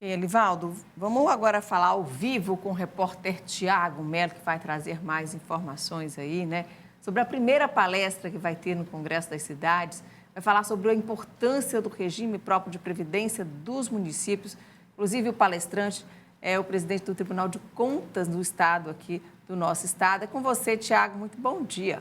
Elivaldo, vamos agora falar ao vivo com o repórter Tiago Melo, que vai trazer mais informações aí, né? Sobre a primeira palestra que vai ter no Congresso das Cidades. Vai falar sobre a importância do regime próprio de previdência dos municípios. Inclusive, o palestrante é o presidente do Tribunal de Contas do Estado, aqui do nosso estado. É com você, Tiago. Muito bom dia.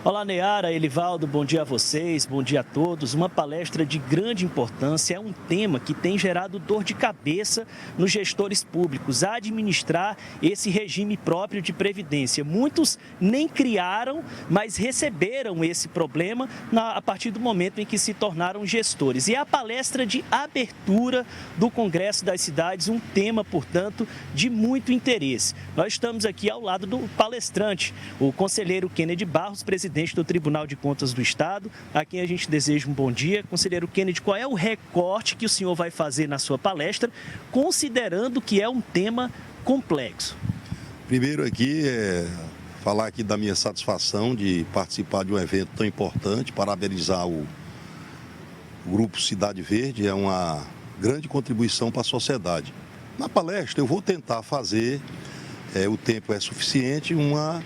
Olá, Neara, Elivaldo, bom dia a vocês, bom dia a todos. Uma palestra de grande importância, é um tema que tem gerado dor de cabeça nos gestores públicos, a administrar esse regime próprio de previdência. Muitos nem criaram, mas receberam esse problema a partir do momento em que se tornaram gestores. E a palestra de abertura do Congresso das Cidades, um tema, portanto, de muito interesse. Nós estamos aqui ao lado do palestrante, o conselheiro Kennedy Barros, presidente do Tribunal de Contas do Estado, a quem a gente deseja um bom dia. Conselheiro Kennedy, qual é o recorte que o senhor vai fazer na sua palestra, considerando que é um tema complexo? Primeiro aqui falar aqui da minha satisfação de participar de um evento tão importante, parabenizar o Grupo Cidade Verde, é uma grande contribuição para a sociedade. Na palestra eu vou tentar fazer, o tempo é suficiente, uma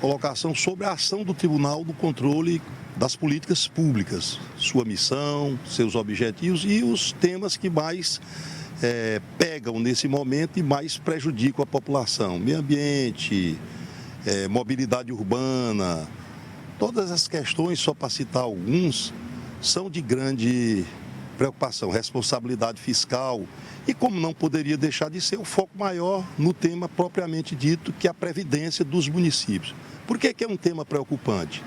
colocação sobre a ação do Tribunal do Controle das Políticas Públicas, sua missão, seus objetivos e os temas que mais pegam nesse momento e mais prejudicam a população. Meio ambiente, mobilidade urbana, todas as questões, só para citar alguns, são de grande preocupação, responsabilidade fiscal e, como não poderia deixar de ser, o foco maior no tema propriamente dito, que é a previdência dos municípios. Por que é um tema preocupante?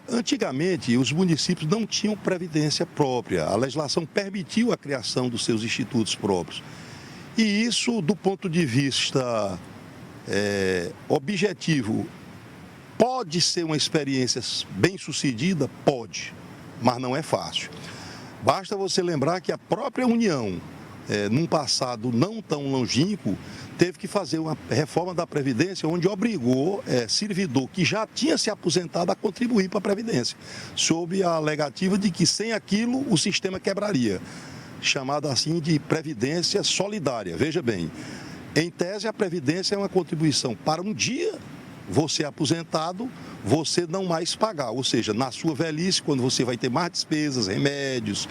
Antigamente, os municípios não tinham previdência própria, a legislação permitiu a criação dos seus institutos próprios. E isso, do ponto de vista objetivo, pode ser uma experiência bem-sucedida? Pode, mas não é fácil. Basta você lembrar que a própria União, num passado não tão longínquo, teve que fazer uma reforma da Previdência onde obrigou servidor que já tinha se aposentado a contribuir para a Previdência, sob a alegativa de que sem aquilo o sistema quebraria, chamada assim de Previdência Solidária. Veja bem, em tese a Previdência é uma contribuição para um dia você aposentado, você não mais pagar, ou seja, na sua velhice, quando você vai ter mais despesas, remédios,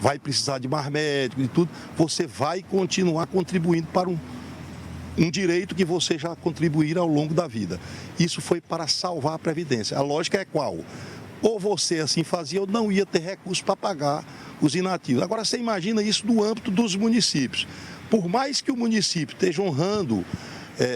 vai precisar de mais médicos e tudo, você vai continuar contribuindo para um direito que você já contribuíra ao longo da vida. Isso foi para salvar a Previdência. A lógica é qual? Ou você assim fazia ou não ia ter recurso para pagar os inativos. Agora você imagina isso no âmbito dos municípios. Por mais que o município esteja honrando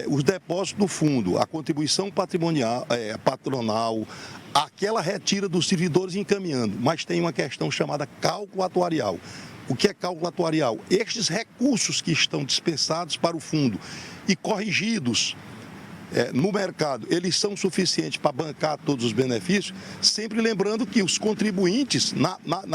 os depósitos do fundo, a contribuição patrimonial, patronal, aquela retira dos servidores encaminhando, mas tem uma questão chamada cálculo atuarial. O que é cálculo atuarial? Estes recursos que estão dispensados para o fundo e corrigidos no mercado, eles são suficientes para bancar todos os benefícios, sempre lembrando que os contribuintes,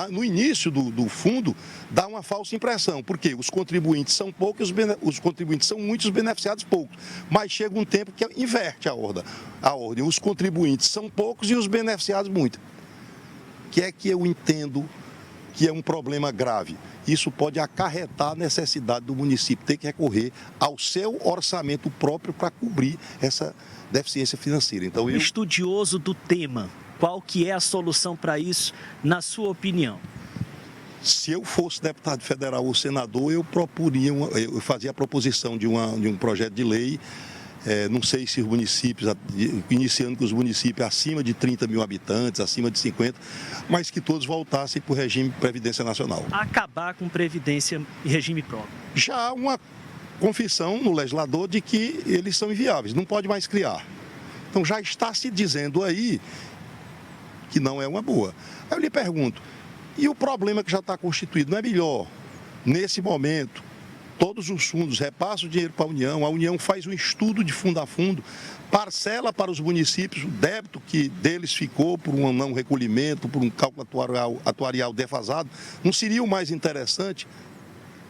no início do fundo, dá uma falsa impressão, porque os contribuintes são poucos, os contribuintes são muitos, os beneficiados poucos, mas chega um tempo que inverte a ordem, os contribuintes são poucos e os beneficiados muitos. O que é que eu entendo que é um problema grave? Isso pode acarretar a necessidade do município ter que recorrer ao seu orçamento próprio para cobrir essa deficiência financeira. Então, Estudioso do tema, qual que é a solução para isso, na sua opinião? Se eu fosse deputado federal ou senador, eu fazia a proposição de um projeto de lei. Não sei se os municípios, iniciando com os municípios acima de 30 mil habitantes, acima de 50, mas que todos voltassem para o regime de Previdência Nacional. Acabar com Previdência e regime próprio. Já há uma confissão no legislador de que eles são inviáveis, não pode mais criar. Então já está se dizendo aí que não é uma boa. Aí eu lhe pergunto, e o problema que já está constituído, não é melhor, nesse momento, todos os fundos repassam o dinheiro para a União faz um estudo de fundo a fundo, parcela para os municípios o débito que deles ficou por um não recolhimento, por um cálculo atuarial defasado? Não seria o mais interessante?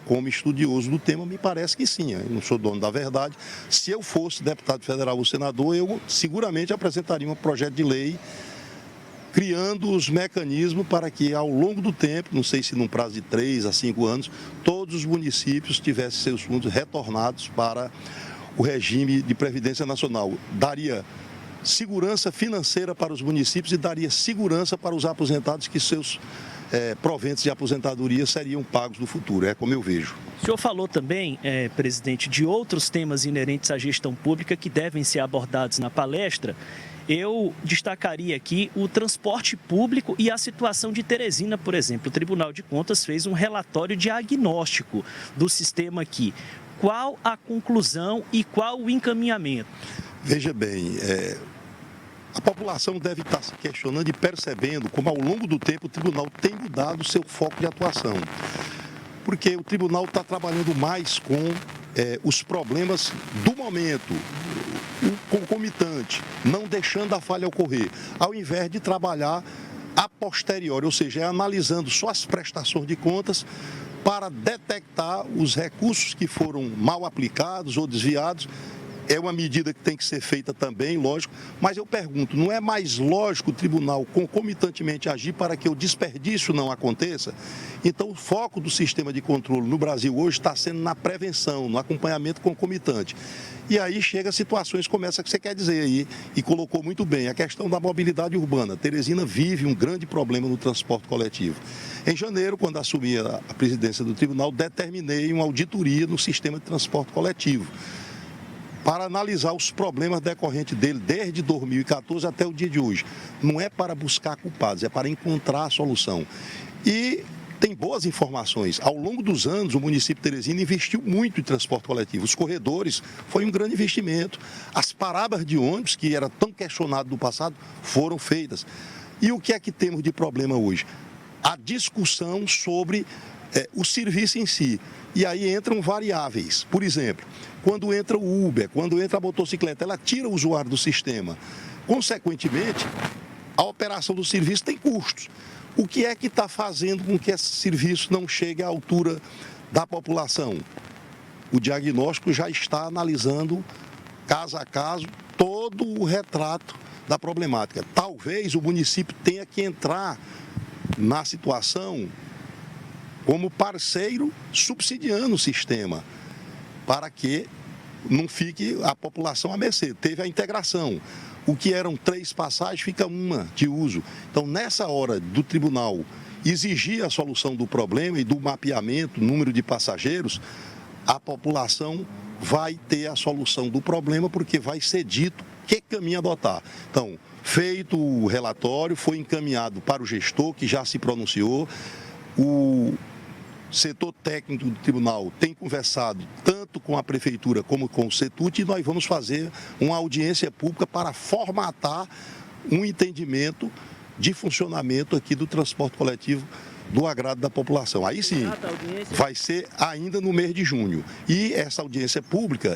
Como estudioso do tema, me parece que sim. Eu não sou dono da verdade. Se eu fosse deputado federal ou senador, eu seguramente apresentaria um projeto de lei criando os mecanismos para que, ao longo do tempo, não sei se num prazo de 3 a 5 anos, todos os municípios tivessem seus fundos retornados para o regime de Previdência Nacional. Daria segurança financeira para os municípios e daria segurança para os aposentados que seus proventos de aposentadoria seriam pagos no futuro, é como eu vejo. O senhor falou também, presidente, de outros temas inerentes à gestão pública que devem ser abordados na palestra. Eu destacaria aqui o transporte público e a situação de Teresina, por exemplo. O Tribunal de Contas fez um relatório diagnóstico do sistema aqui. Qual a conclusão e qual o encaminhamento? Veja bem, a população deve estar se questionando e percebendo como, ao longo do tempo, o tribunal tem mudado o seu foco de atuação. Porque o tribunal está trabalhando mais com os problemas do momento, o concomitante, não deixando a falha ocorrer, ao invés de trabalhar a posteriori, ou seja, analisando só as prestações de contas para detectar os recursos que foram mal aplicados ou desviados. É uma medida que tem que ser feita também, lógico, mas eu pergunto, não é mais lógico o tribunal concomitantemente agir para que o desperdício não aconteça? Então, o foco do sistema de controle no Brasil hoje está sendo na prevenção, no acompanhamento concomitante. E aí chega a situações como essa que você quer dizer aí, e colocou muito bem, a questão da mobilidade urbana. Teresina vive um grande problema no transporte coletivo. Em janeiro, quando assumi a presidência do tribunal, determinei uma auditoria no sistema de transporte coletivo, para analisar os problemas decorrentes dele desde 2014 até o dia de hoje. Não é para buscar culpados, é para encontrar a solução. E tem boas informações. Ao longo dos anos, o município de Teresina investiu muito em transporte coletivo. Os corredores foi um grande investimento. As paradas de ônibus, que era tão questionado no passado, foram feitas. E o que é que temos de problema hoje? A discussão sobre o serviço em si. E aí entram variáveis. Por exemplo, quando entra o Uber, quando entra a motocicleta, ela tira o usuário do sistema. Consequentemente, a operação do serviço tem custos. O que é que está fazendo com que esse serviço não chegue à altura da população? O diagnóstico já está analisando, caso a caso, todo o retrato da problemática. Talvez o município tenha que entrar na situação como parceiro subsidiando o sistema, para que não fique a população à mercê. Teve a integração. O que eram 3 passagens fica uma de uso. Então, nessa hora do tribunal exigir a solução do problema e do mapeamento, número de passageiros, a população vai ter a solução do problema, porque vai ser dito que caminho adotar. Então, feito o relatório, foi encaminhado para o gestor, que já se pronunciou. O setor técnico do tribunal tem conversado tanto com a prefeitura como com o CETUT, e nós vamos fazer uma audiência pública para formatar um entendimento de funcionamento aqui do transporte coletivo do agrado da população. Aí sim, vai ser ainda no mês de junho. E essa audiência pública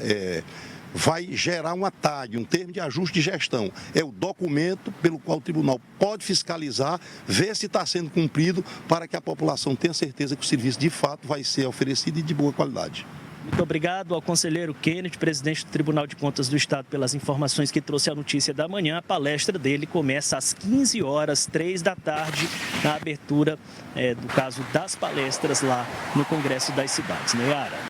vai gerar um atalho, um termo de ajuste de gestão. É o documento pelo qual o tribunal pode fiscalizar, ver se está sendo cumprido, para que a população tenha certeza que o serviço de fato vai ser oferecido e de boa qualidade. Muito obrigado ao conselheiro Kennedy, presidente do Tribunal de Contas do Estado, pelas informações que trouxe a notícia da manhã. A palestra dele começa às 15 horas, 3 da tarde, na abertura do caso das palestras lá no Congresso das Cidades. Neyara.